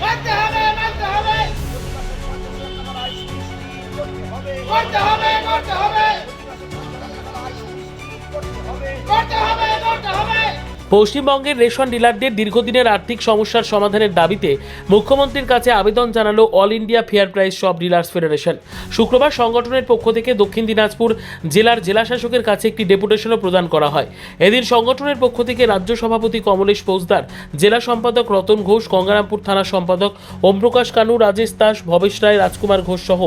মানতে হবে, মানতে হবে, করতে হবে, করতে হবে, করতে হবে, করতে হবে। পশ্চিমবঙ্গের রেশন ডিলারদের দীর্ঘদিনের আর্থিক সমস্যার সমাধানের দাবিতে মুখ্যমন্ত্রীর কাছে আবেদন জানালো all India fair price shop dealers federation. শুক্রবার সংগঠনের পক্ষ থেকে দক্ষিণ দিনাজপুর জেলার জেলাশাসকের কাছে একটি ডেপুটেশনও প্রদান করা হয়। এদিন সংগঠনের পক্ষ থেকে রাজ্য সভাপতি কমলেশ ফৌজদার, জেলা সম্পাদক রতন ঘোষ, গঙ্গারামপুর থানা সম্পাদক ওমপ্রকাশ কানু, রাজেশ দাস, ভবেশ রায়, রাজকুমার ঘোষ সহ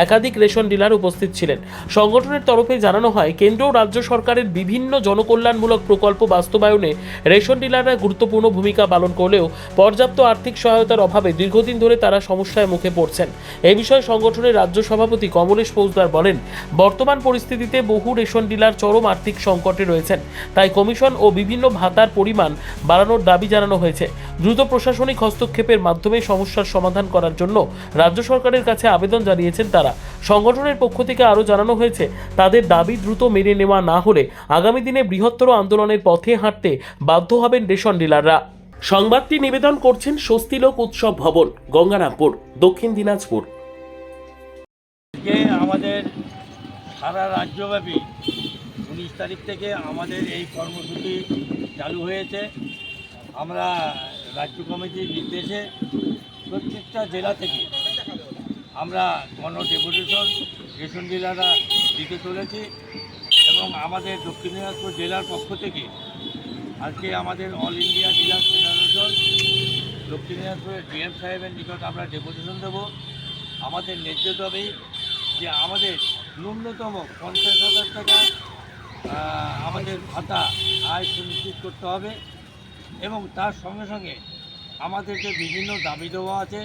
একাধিক রেশন ডিলার উপস্থিত ছিলেন। সংগঠনের তরফে জানানো হয়, কেন্দ্র ও রাজ্য সরকারের বিভিন্ন জনকল্যাণমূলক প্রকল্প বাস্তবায়নে রেশন ডিলাররা গুরুত্বপূর্ণ ভূমিকা পালন করলেও পর্যাপ্ত আর্থিক সহায়তার অভাবে দীর্ঘদিন ধরে তারা সমস্যায় মুখে পড়ছেন। এই বিষয়ে সংগঠনের রাজ্য সভাপতি কমলেশ ফৌজদার বলেন, বর্তমান পরিস্থিতিতে বহু রেশন ডিলার চরম আর্থিক সংকটে রয়েছেন, তাই কমিশন ও বিভিন্ন ভাতার পরিমাণ বাড়ানোর দাবি জানানো হয়েছে। দ্রুত প্রশাসনিক হস্তক্ষেপের মাধ্যমে সমস্যার সমাধান করার জন্য রাজ্য সরকারের কাছে আবেদন জানিয়েছেন তারা। সংগঠনের পক্ষ থেকে আরও জানানো হয়েছে, তাদের দাবি দ্রুত মেনে নেওয়া না হলে আগামী দিনে বৃহত্তর আন্দোলনের পথে হাঁটতে বাধ্য হবেন রেশন ডিলাররা। সংবাদটি নিবেদন করছেন স্বস্তিলোক উৎসব ভবন, গঙ্গারামপুর, দক্ষিণ দিনাজপুর। আমাদের সারা রাজ্যব্যাপী 19 তারিখ থেকে আমাদের এই কর্মসূচি চালু হয়েছে। আমরা রাজ্য কমিটির নির্দেশে প্রত্যেকটা জেলা থেকে আমরা ডেপুটেশন রেশন ডিলাররা দিতে চলেছি এবং আমাদের দক্ষিণ দিনাজপুর জেলার পক্ষ থেকে আজকে আমাদের অল ইন্ডিয়া ডিলার ফেডারেশন দক্ষিণ দিনাজপুরের ডিএম সাহেবের নিকট আমরা ডেপুটেশন দেব। আমাদের ন্যায্য দাবি যে আমাদের ন্যূনতম 50,000 টাকা আমাদের ভাতা আয় সুনিশ্চিত করতে হবে এবং তার সঙ্গে সঙ্গে আমাদের যে বিভিন্ন দাবি দেওয়া আছে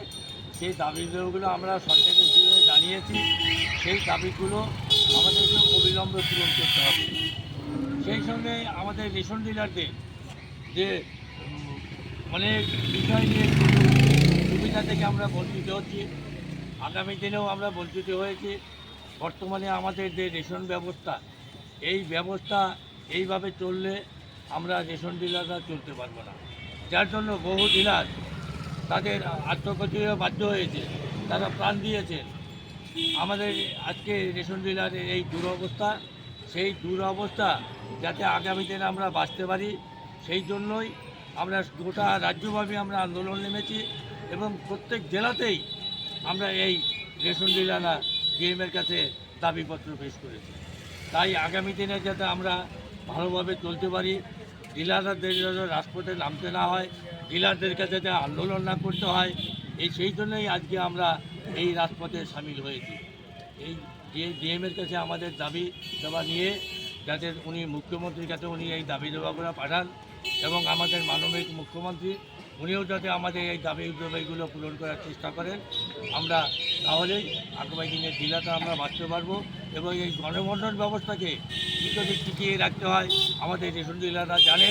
সেই দাবি দেওয়াগুলো আমরা সরকারের জীবনে জানিয়েছি। সেই দাবিগুলো আমাদেরকে অবিলম্বে পূরণ করতে হবে। সেই সঙ্গে আমাদের রেশন ডিলারদের যে অনেক বিষয় নিয়ে সুবিধা থেকে আমরা বঞ্চিত হচ্ছি, আগামী দিনেও আমরা বঞ্চিত হয়েছি। বর্তমানে আমাদের যে রেশন ব্যবস্থা, এই ব্যবস্থা এইভাবে চললে আমরা রেশন ডিলাররা চলতে পারবো না, যার জন্য বহু ডিলার তাদের আত্মহত্যা বাধ্য হয়েছে, তারা প্রাণ দিয়েছেন। আমাদের আজকে রেশন ডিলারের এই দুরবস্থা, সেই দুরবস্থা যাতে আগামী দিনে আমরা বাঁচতে পারি, সেই জন্যই আমরা গোটা রাজ্যব্যাপী আমরা আন্দোলন নেমেছি এবং প্রত্যেক জেলাতেই আমরা এই রেশন ডিলাররা ডিএমের কাছে দাবিপত্র পেশ করেছি। তাই আগামী দিনে যাতে আমরা ভালোভাবে চলতে পারি, ডিলারদের যাতে রাজপথে নামতে না হয়, ডিলারদের কাছে যাতে আন্দোলন না করতে হয়, সেই জন্যই আজকে আমরা এই রাজপথে সামিল হয়েছি। এই ডিএমের কাছে আমাদের দাবি দেওয়া নিয়ে যাতে উনি মুখ্যমন্ত্রীর কাছে উনি এই দাবি দেওয়াগুলো পাঠান এবং আমাদের মাননীয় মুখ্যমন্ত্রী উনিও যাতে আমাদের এই দাবিগুলো পূরণ করার চেষ্টা করেন। আমরা তাহলেই আগামী দিনের ডিলারটা আমরা বাঁচতে পারবো এবং এই গণবন্টন ব্যবস্থাকে কী করে টিকিয়ে রাখতে হয় আমাদের রেশন ডিলাররা জানে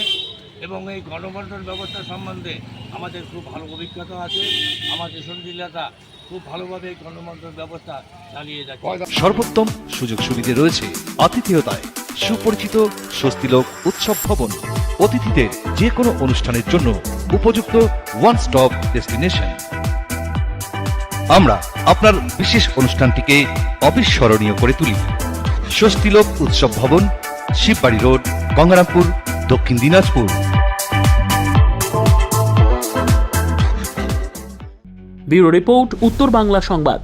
এবং এই গণবন্টন ব্যবস্থা সম্বন্ধে আমাদের খুব ভালো অভিজ্ঞতা আছে। আমার রেশন ডিলাররা খুব ভালোভাবে এই গণবন্টন ব্যবস্থা চালিয়ে যাচ্ছে। সর্বোত্তম সুযোগ সুবিধে রয়েছে আতিথেয়তায় সুপরিচিত স্বস্তিলোক উৎসব ভবন। অতিথিদের যে কোনো অনুষ্ঠানের জন্য উপযুক্ত ওয়ান স্টপ ডেস্টিনেশন। আমরা আপনার বিশেষ অনুষ্ঠানটিকে অবিস্মরণীয় করে তুলি। স্বস্তিলোক উৎসব ভবন, শিববাড়ি রোড, গঙ্গারামপুর, দক্ষিণ দিনাজপুর। ব্যুরো রিপোর্ট, উত্তর বাংলা সংবাদ।